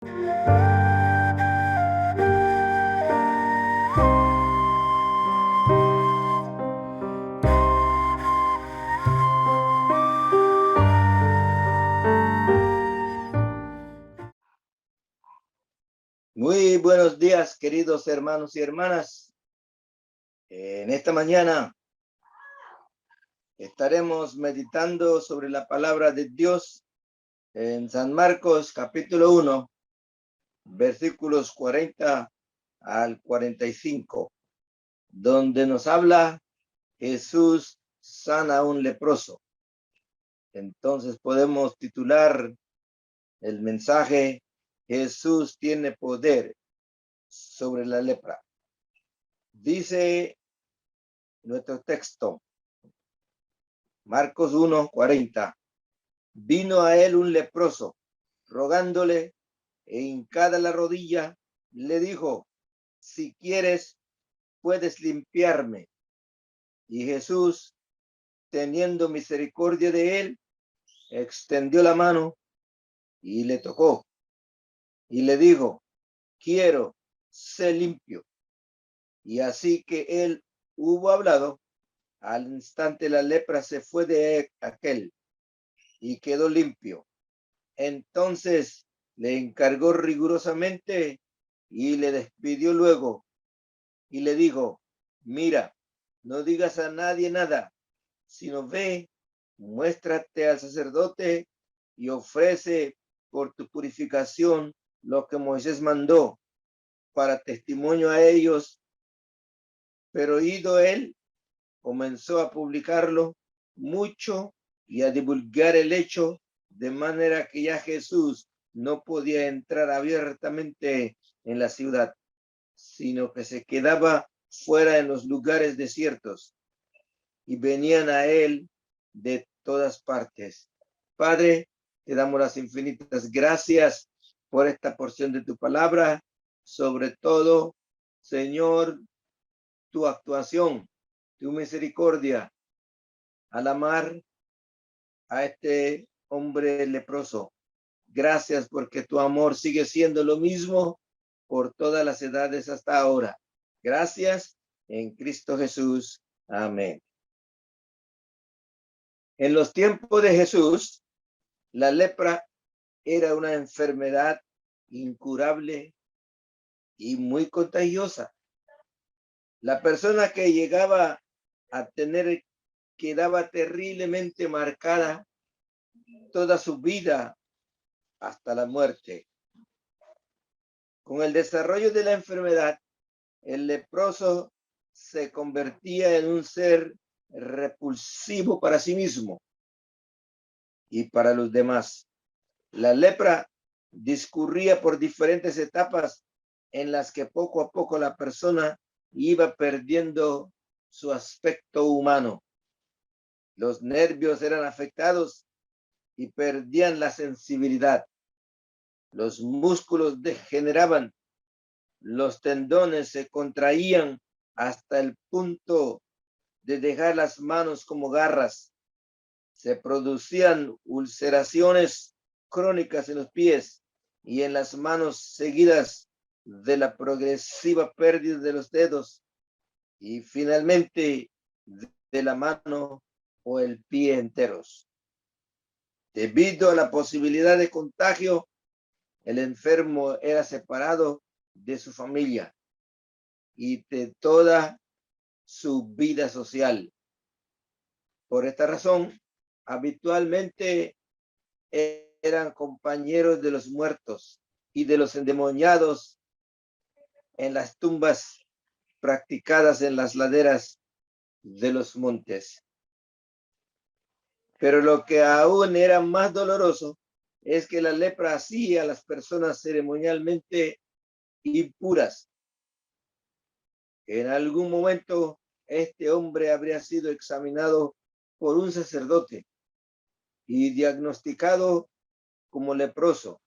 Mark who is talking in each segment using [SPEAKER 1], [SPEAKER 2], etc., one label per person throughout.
[SPEAKER 1] Muy buenos días, queridos hermanos y hermanas. En esta mañana estaremos meditando sobre la palabra de Dios en San Marcos capítulo 1, versículos 40 al 45, donde nos habla Jesús sana a un leproso. Entonces podemos titular el mensaje: Jesús tiene poder sobre la lepra. Dice nuestro texto, Marcos 1:40. Vino a él un leproso, rogándole, e hincada la rodilla, le dijo: si quieres, puedes limpiarme. Y Jesús, teniendo misericordia de él, extendió la mano y le tocó, y le dijo: quiero, sé limpio. Y así que él hubo hablado, al instante la lepra se fue de aquel, y quedó limpio. Entonces le encargó rigurosamente y le despidió luego, y le dijo: mira, no digas a nadie nada, sino ve, muéstrate al sacerdote y ofrece por tu purificación lo que Moisés mandó, para testimonio a ellos. Pero ido él, comenzó a publicarlo mucho y a divulgar el hecho, de manera que ya Jesús no podía entrar abiertamente en la ciudad, sino que se quedaba fuera en los lugares desiertos, y venían a él de todas partes. Padre, te damos las infinitas gracias por esta porción de tu palabra, sobre todo, Señor, tu actuación, tu misericordia, al amar a este hombre leproso. Gracias porque tu amor sigue siendo lo mismo por todas las edades hasta ahora. Gracias en Cristo Jesús. Amén. En los tiempos de Jesús, la lepra era una enfermedad incurable y muy contagiosa. La persona que llegaba a tener quedaba terriblemente marcada toda su vida hasta la muerte. Con el desarrollo de la enfermedad, el leproso se convertía en un ser repulsivo para sí mismo y para los demás. La lepra discurría por diferentes etapas en las que poco a poco la persona iba perdiendo su aspecto humano. Los nervios eran afectados y perdían la sensibilidad. Los músculos degeneraban, los tendones se contraían hasta el punto de dejar las manos como garras. Se producían ulceraciones crónicas en los pies y en las manos, seguidas de la progresiva pérdida de los dedos y finalmente de la mano o el pie enteros. Debido a la posibilidad de contagio, el enfermo era separado de su familia y de toda su vida social. Por esta razón, habitualmente eran compañeros de los muertos y de los endemoniados en las tumbas practicadas en las laderas de los montes. Pero lo que aún era más doloroso es que la lepra hacía a las personas ceremonialmente impuras. En algún momento este hombre habría sido examinado por un sacerdote y diagnosticado como leproso.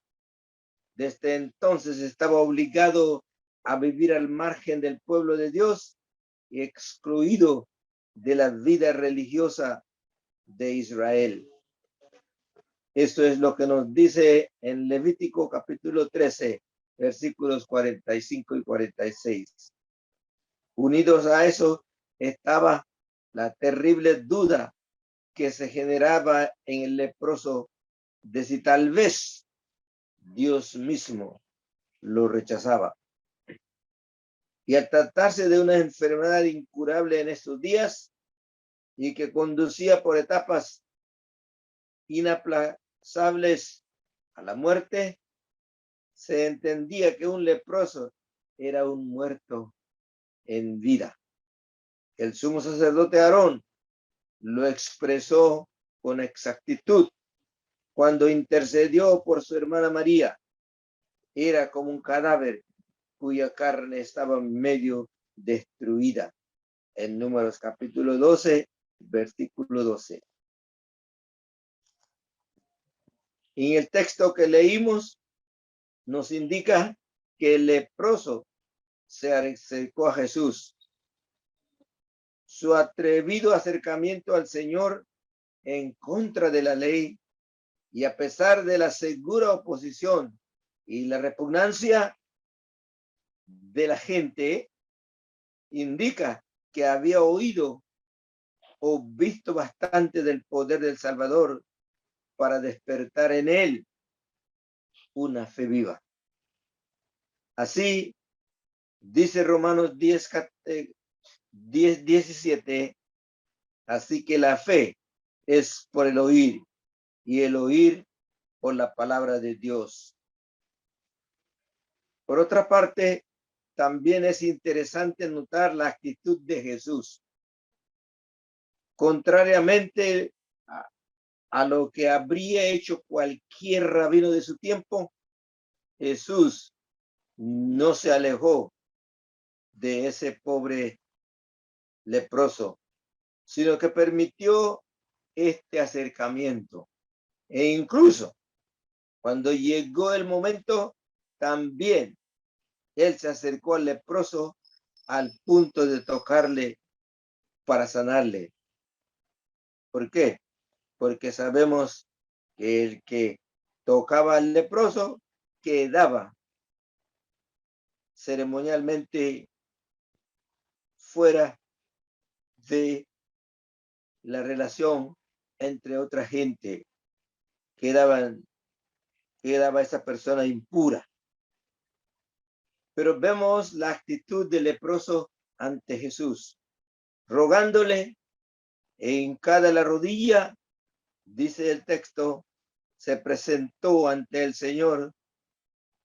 [SPEAKER 1] Desde entonces estaba obligado a vivir al margen del pueblo de Dios y excluido de la vida religiosa de Israel. Esto es lo que nos dice en Levítico capítulo 13, versículos 45 y 46. Unidos a eso estaba la terrible duda que se generaba en el leproso de si tal vez Dios mismo lo rechazaba. Y al tratarse de una enfermedad incurable en estos días y que conducía por etapas inaplazables a la muerte, se entendía que un leproso era un muerto en vida. El sumo sacerdote Aarón lo expresó con exactitud cuando intercedió por su hermana María. Era como un cadáver cuya carne estaba medio destruida. En Números capítulo 12, versículo 12. En el texto que leímos nos indica que el leproso se acercó a Jesús. Su atrevido acercamiento al Señor en contra de la ley y a pesar de la segura oposición y la repugnancia de la gente, indica que había oído o visto bastante del poder del Salvador para despertar en él una fe viva. Así dice Romanos 10:17, así que la fe es por el oír y el oír por la palabra de Dios. Por otra parte, también es interesante notar la actitud de Jesús. Contrariamente a lo que habría hecho cualquier rabino de su tiempo, Jesús no se alejó de ese pobre leproso, sino que permitió este acercamiento. E incluso cuando llegó el momento, también él se acercó al leproso al punto de tocarle para sanarle. ¿Por qué? Porque sabemos que el que tocaba al leproso quedaba ceremonialmente fuera de la relación entre otra gente. Quedaba esa persona impura. Pero vemos la actitud del leproso ante Jesús, rogándole en cada la rodilla, dice el texto, se presentó ante el Señor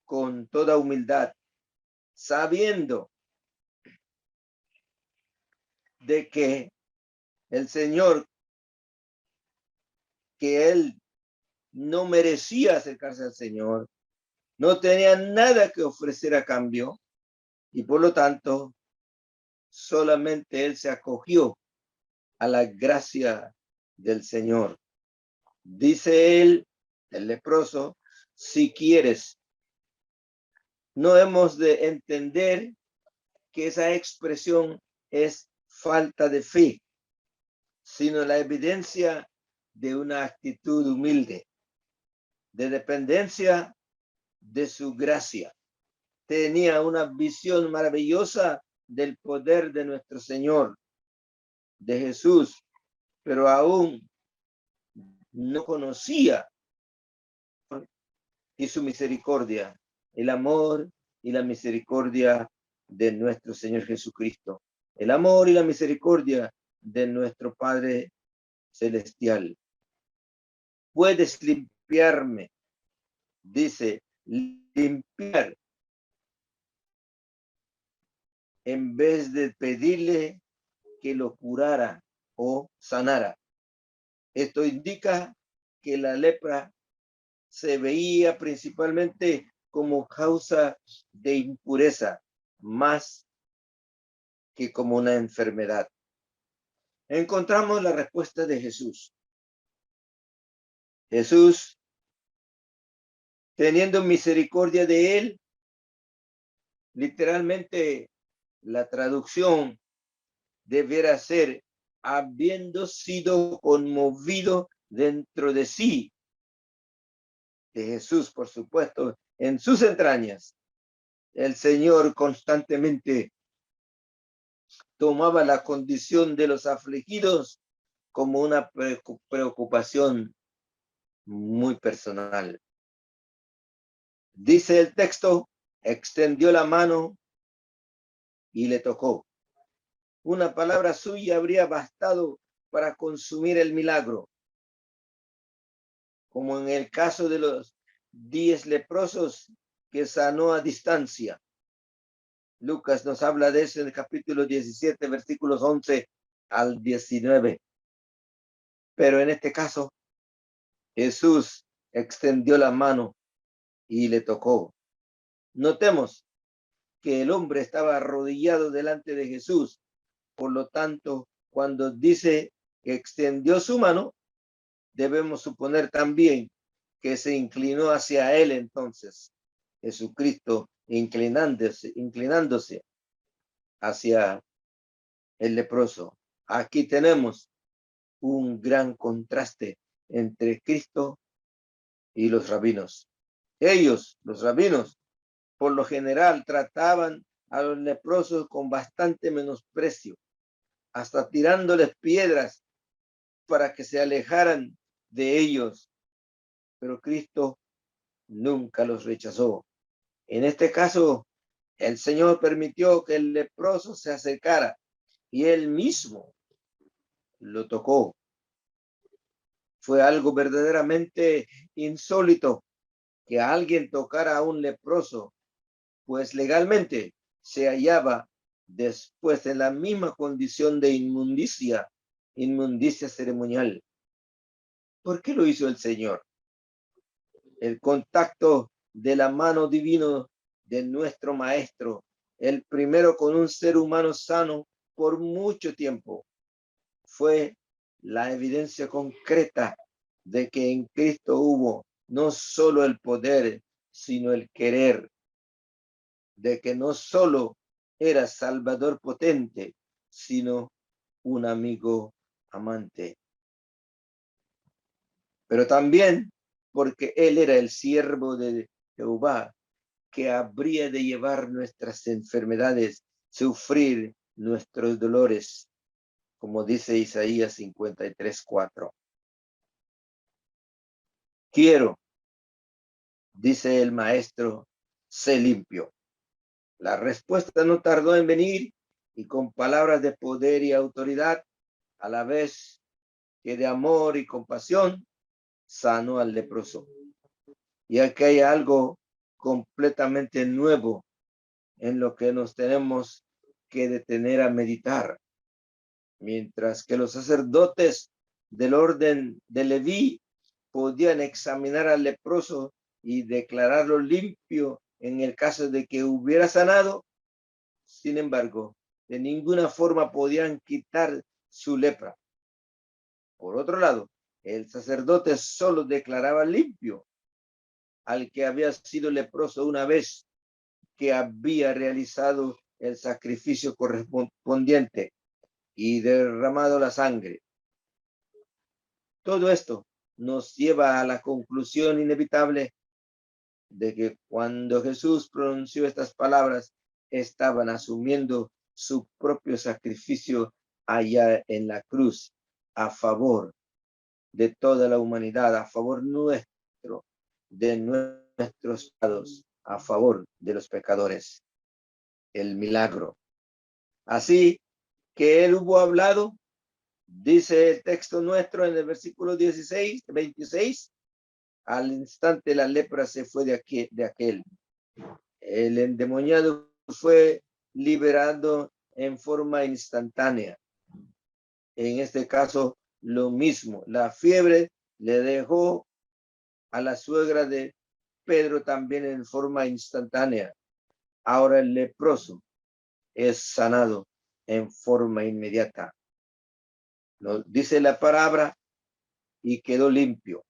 [SPEAKER 1] con toda humildad, sabiendo de que el Señor, que él no merecía acercarse al Señor, no tenía nada que ofrecer a cambio y por lo tanto solamente él se acogió a la gracia del Señor. Dice él, el leproso, si quieres. No hemos de entender que esa expresión es falta de fe, sino la evidencia de una actitud humilde, de dependencia de su gracia. Tenía una visión maravillosa del poder de nuestro Señor, de Jesús, pero aún no conocía y su misericordia, el amor y la misericordia de nuestro Señor Jesucristo, el amor y la misericordia de nuestro Padre Celestial. Puedes limpiarme, dice, limpiar, en vez de pedirle que lo curara o sanara. Esto indica que la lepra se veía principalmente como causa de impureza, más que como una enfermedad. Encontramos la respuesta de Jesús. Jesús, teniendo misericordia de él, literalmente la traducción debiera ser habiendo sido conmovido dentro de sí de Jesús, por supuesto, en sus entrañas, el Señor constantemente tomaba la condición de los afligidos como una preocupación muy personal. Dice el texto, extendió la mano y le tocó. Una palabra suya habría bastado para consumir el milagro, como en el caso de los 10 leprosos que sanó a distancia. Lucas nos habla de eso en el capítulo 17, versículos 11 al 19. Pero en este caso, Jesús extendió la mano y le tocó. Notemos que el hombre estaba arrodillado delante de Jesús. Por lo tanto, cuando dice que extendió su mano, debemos suponer también que se inclinó hacia él entonces. Jesucristo inclinándose hacia el leproso. Aquí tenemos un gran contraste entre Cristo y los rabinos. Ellos, los rabinos, por lo general trataban a los leprosos con bastante menosprecio, hasta tirándoles piedras para que se alejaran de ellos. Pero Cristo nunca los rechazó. En este caso, el Señor permitió que el leproso se acercara y él mismo lo tocó. Fue algo verdaderamente insólito que alguien tocara a un leproso, pues legalmente se hallaba después en la misma condición de inmundicia ceremonial. ¿Por qué lo hizo el Señor? El contacto de la mano divino de nuestro Maestro, el primero con un ser humano sano por mucho tiempo, fue la evidencia concreta de que en Cristo hubo no solo el poder, sino el querer, de que no solo era Salvador potente, sino un amigo amante. Pero también porque Él era el siervo de Jehová, que habría de llevar nuestras enfermedades, sufrir nuestros dolores, como dice Isaías 53:4. Quiero, dice el maestro, sé limpio. La respuesta no tardó en venir y con palabras de poder y autoridad, a la vez que de amor y compasión, sanó al leproso. Y aquí hay algo completamente nuevo en lo que nos tenemos que detener a meditar. Mientras que los sacerdotes del orden de Leví podían examinar al leproso y declararlo limpio en el caso de que hubiera sanado, sin embargo, de ninguna forma podían quitar su lepra. Por otro lado, el sacerdote solo declaraba limpio al que había sido leproso una vez que había realizado el sacrificio correspondiente y derramado la sangre. Todo esto nos lleva a la conclusión inevitable de que cuando Jesús pronunció estas palabras, estaban asumiendo su propio sacrificio allá en la cruz a favor de toda la humanidad, a favor nuestro, de nuestros pecados, a favor de los pecadores. El milagro. Así que él hubo hablado, dice el texto nuestro en el versículo 26, al instante la lepra se fue de aquel. El endemoniado fue liberado en forma instantánea. En este caso, lo mismo. La fiebre le dejó a la suegra de Pedro también en forma instantánea. Ahora el leproso es sanado en forma inmediata. Nos dice la palabra y quedó limpio.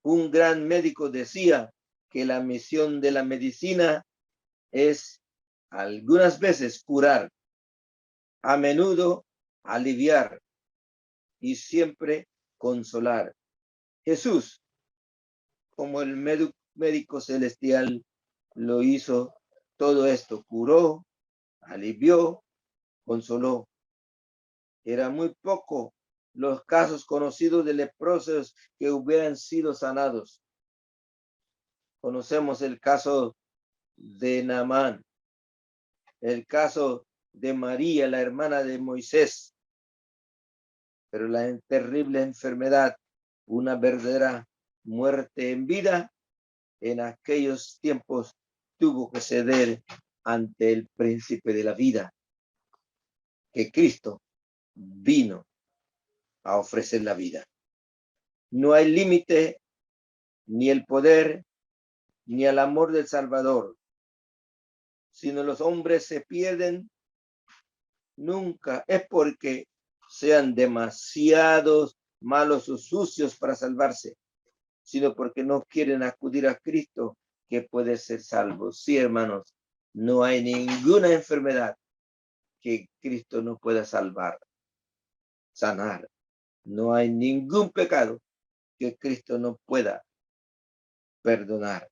[SPEAKER 1] Un gran médico decía que la misión de la medicina es algunas veces curar, a menudo aliviar y siempre consolar. Jesús como el médico celestial lo hizo. Todo esto curó, alivió, consoló. Era muy poco los casos conocidos de leprosos que hubieran sido sanados. Conocemos el caso de Naamán, el caso de María, la hermana de Moisés, pero la terrible enfermedad, una verdadera muerte en vida, en aquellos tiempos tuvo que ceder ante el príncipe de la vida, que Cristo vino a ofrecer la vida. No hay límite ni el poder ni el amor del Salvador. Sino los hombres se pierden, nunca es porque sean demasiados malos o sucios para salvarse, sino porque no quieren acudir a Cristo, que puede ser salvo. Sí, hermanos, no hay ninguna enfermedad que Cristo no pueda salvar, sanar. No hay ningún pecado que Cristo no pueda perdonar.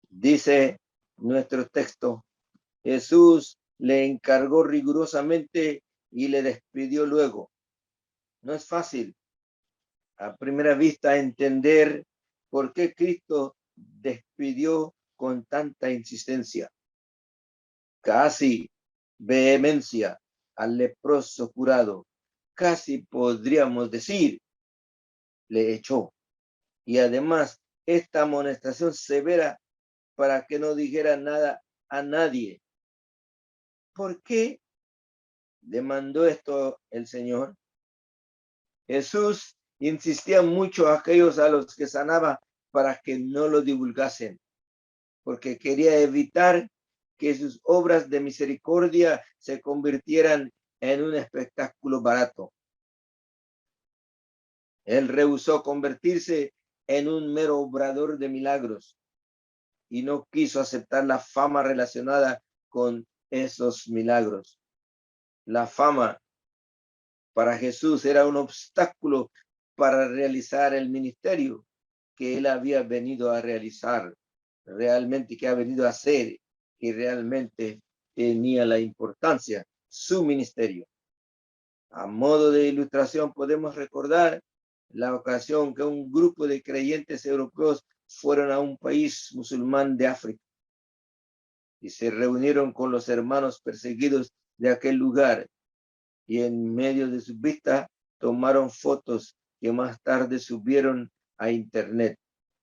[SPEAKER 1] Dice nuestro texto, Jesús le encargó rigurosamente y le despidió luego. No es fácil a primera vista entender por qué Cristo despidió con tanta insistencia, casi vehemencia al leproso curado. Casi podríamos decir, le echó. Y además, esta amonestación severa para que no dijera nada a nadie. ¿Por qué demandó esto el Señor? Jesús insistía mucho a aquellos a los que sanaba para que no lo divulgasen, porque quería evitar que sus obras de misericordia se convirtieran en un espectáculo barato. Él rehusó convertirse en un mero obrador de milagros y no quiso aceptar la fama relacionada con esos milagros. La fama para Jesús era un obstáculo para realizar el ministerio que él había venido a realizar, realmente que ha venido a hacer, que realmente tenía la importancia, su ministerio. A modo de ilustración podemos recordar la ocasión que un grupo de creyentes europeos fueron a un país musulmán de África y se reunieron con los hermanos perseguidos de aquel lugar, y en medio de su vista tomaron fotos que más tarde subieron a internet,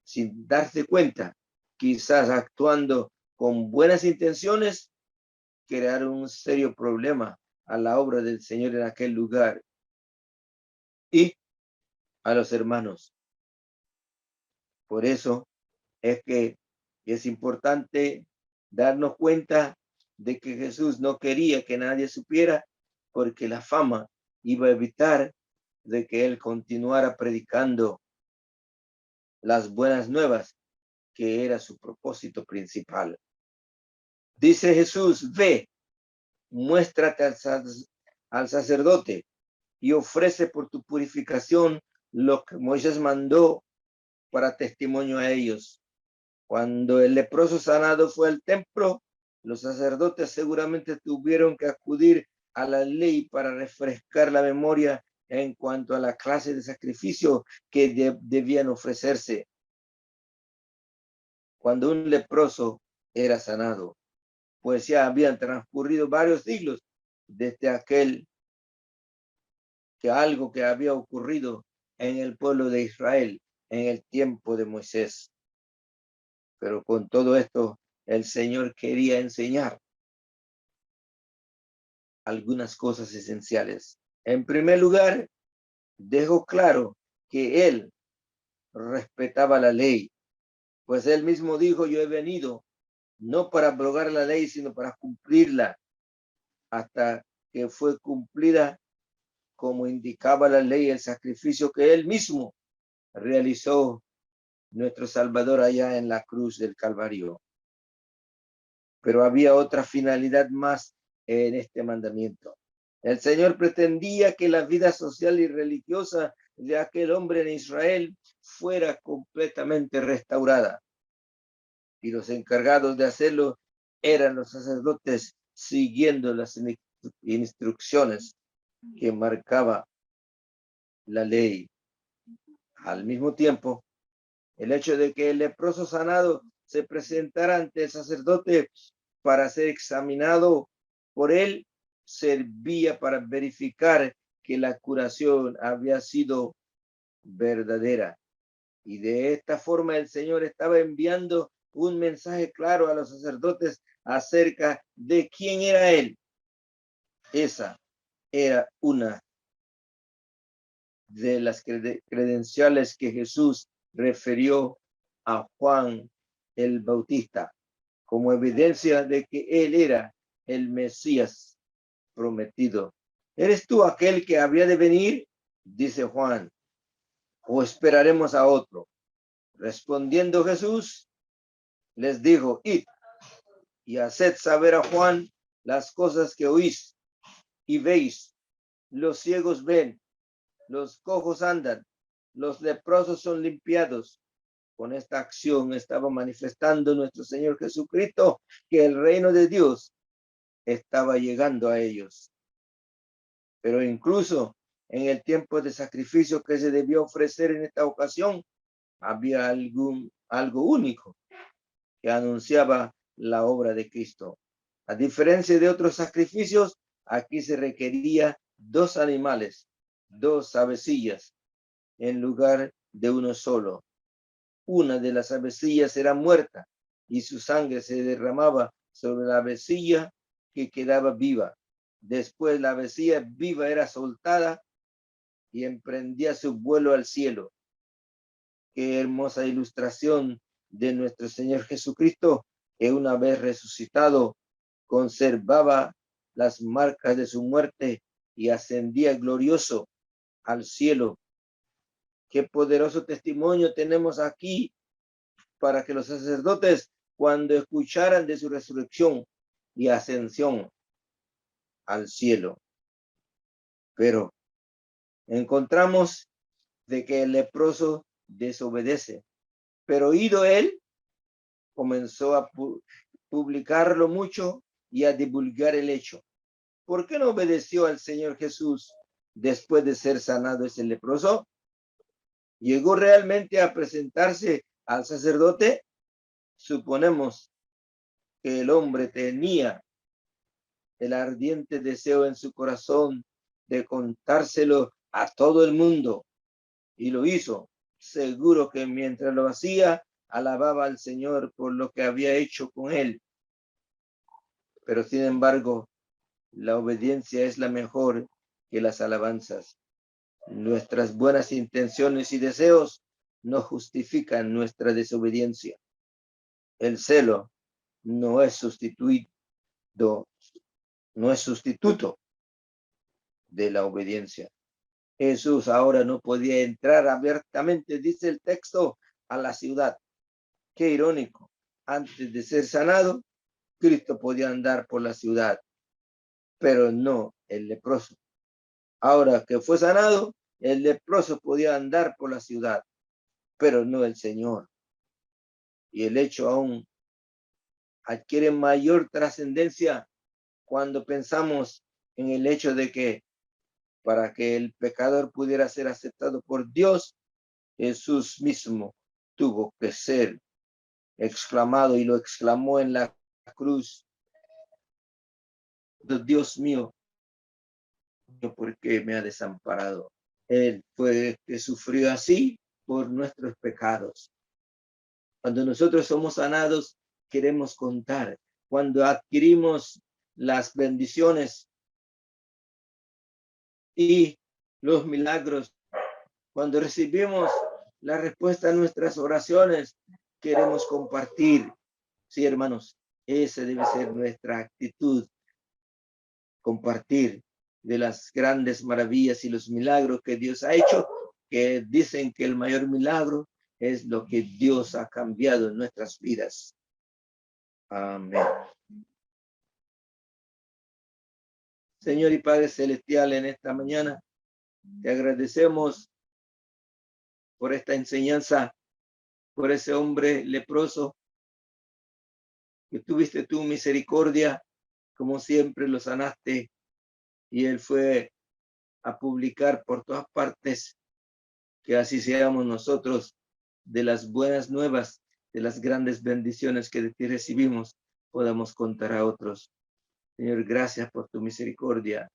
[SPEAKER 1] sin darse cuenta, quizás actuando con buenas intenciones, crearon un serio problema a la obra del Señor en aquel lugar y a los hermanos. Por eso es que es importante darnos cuenta de que Jesús no quería que nadie supiera, porque la fama iba a evitar de que él continuara predicando las buenas nuevas, que era su propósito principal. Dice Jesús, ve, muéstrate al sacerdote y ofrece por tu purificación lo que Moisés mandó para testimonio a ellos. Cuando el leproso sanado fue al templo, los sacerdotes seguramente tuvieron que acudir a la ley para refrescar la memoria en cuanto a la clase de sacrificio que debían ofrecerse cuando un leproso era sanado, pues ya habían transcurrido varios siglos desde algo que había ocurrido en el pueblo de Israel en el tiempo de Moisés. Pero con todo esto, el Señor quería enseñar algunas cosas esenciales. En primer lugar, dejó claro que él respetaba la ley, pues él mismo dijo, yo he venido no para abrogar la ley, sino para cumplirla, hasta que fue cumplida como indicaba la ley, el sacrificio que él mismo realizó, nuestro Salvador, allá en la cruz del Calvario. Pero había otra finalidad más en este mandamiento. El Señor pretendía que la vida social y religiosa de aquel hombre en Israel fuera completamente restaurada. Y los encargados de hacerlo eran los sacerdotes, siguiendo las instrucciones que marcaba la ley. Al mismo tiempo, el hecho de que el leproso sanado se presentara ante el sacerdote para ser examinado por él servía para verificar que la curación había sido verdadera. Y de esta forma el Señor estaba enviando un mensaje claro a los sacerdotes acerca de quién era Él. Esa era una de las credenciales que Jesús refirió a Juan el Bautista como evidencia de que Él era el Mesías prometido. ¿Eres tú aquel que había de venir? Dice Juan. ¿O esperaremos a otro? Respondiendo Jesús, les dijo, id y haced saber a Juan las cosas que oís y veis. Los ciegos ven, los cojos andan, los leprosos son limpiados. Con esta acción estaba manifestando nuestro Señor Jesucristo que el reino de Dios estaba llegando a ellos. Pero incluso en el tiempo de sacrificio que se debió ofrecer en esta ocasión, había algo único que anunciaba la obra de Cristo. A diferencia de otros sacrificios, aquí se requería 2 animales, 2 avecillas, en lugar de uno solo. Una de las avecillas era muerta y su sangre se derramaba sobre la avecilla que quedaba viva. Después la avecilla viva era soltada y emprendía su vuelo al cielo. Qué hermosa ilustración de nuestro Señor Jesucristo, que una vez resucitado conservaba las marcas de su muerte y ascendía glorioso al cielo. Qué poderoso testimonio tenemos aquí para que los sacerdotes, cuando escucharan de su resurrección y ascensión al cielo. Pero encontramos de que el leproso desobedece, pero oído él, comenzó a publicarlo mucho y a divulgar el hecho. ¿Por qué no obedeció al Señor Jesús después de ser sanado ese leproso? ¿Llegó realmente a presentarse al sacerdote? Suponemos que el hombre tenía el ardiente deseo en su corazón de contárselo a todo el mundo y lo hizo. Seguro que mientras lo hacía, alababa al Señor por lo que había hecho con él. Pero sin embargo, la obediencia es la mejor que las alabanzas. Nuestras buenas intenciones y deseos no justifican nuestra desobediencia. El celo no es sustituto de la obediencia. Jesús ahora no podía entrar abiertamente, dice el texto, a la ciudad. Qué irónico. Antes de ser sanado, Cristo podía andar por la ciudad, pero no el leproso. Ahora que fue sanado, el leproso podía andar por la ciudad, pero no el Señor. Y el hecho aún adquiere mayor trascendencia cuando pensamos en el hecho de que para que el pecador pudiera ser aceptado por Dios, Jesús mismo tuvo que ser exclamado y lo exclamó en la cruz. Dios mío, ¿por qué me ha desamparado? Él fue que sufrió así por nuestros pecados. Cuando nosotros somos sanados, queremos contar. Cuando adquirimos las bendiciones y los milagros, cuando recibimos la respuesta a nuestras oraciones, queremos compartir. Sí, hermanos, esa debe ser nuestra actitud. Compartir de las grandes maravillas y los milagros que Dios ha hecho, que dicen que el mayor milagro es lo que Dios ha cambiado en nuestras vidas. Amén. Señor y Padre Celestial, en esta mañana te agradecemos por esta enseñanza, por ese hombre leproso, que tuviste tu misericordia, como siempre lo sanaste, y él fue a publicar por todas partes, que así seamos nosotros, de las buenas nuevas, de las grandes bendiciones que de ti recibimos, podamos contar a otros. Señor, gracias por tu misericordia,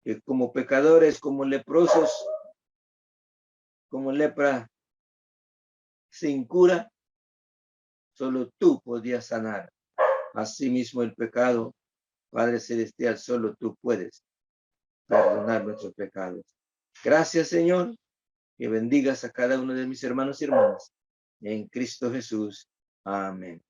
[SPEAKER 1] que como pecadores, como leprosos, como lepra sin cura, solo tú podías sanar. Asimismo el pecado, Padre Celestial, solo tú puedes perdonar nuestros pecados. Gracias, Señor, que bendigas a cada uno de mis hermanos y hermanas. En Cristo Jesús. Amén.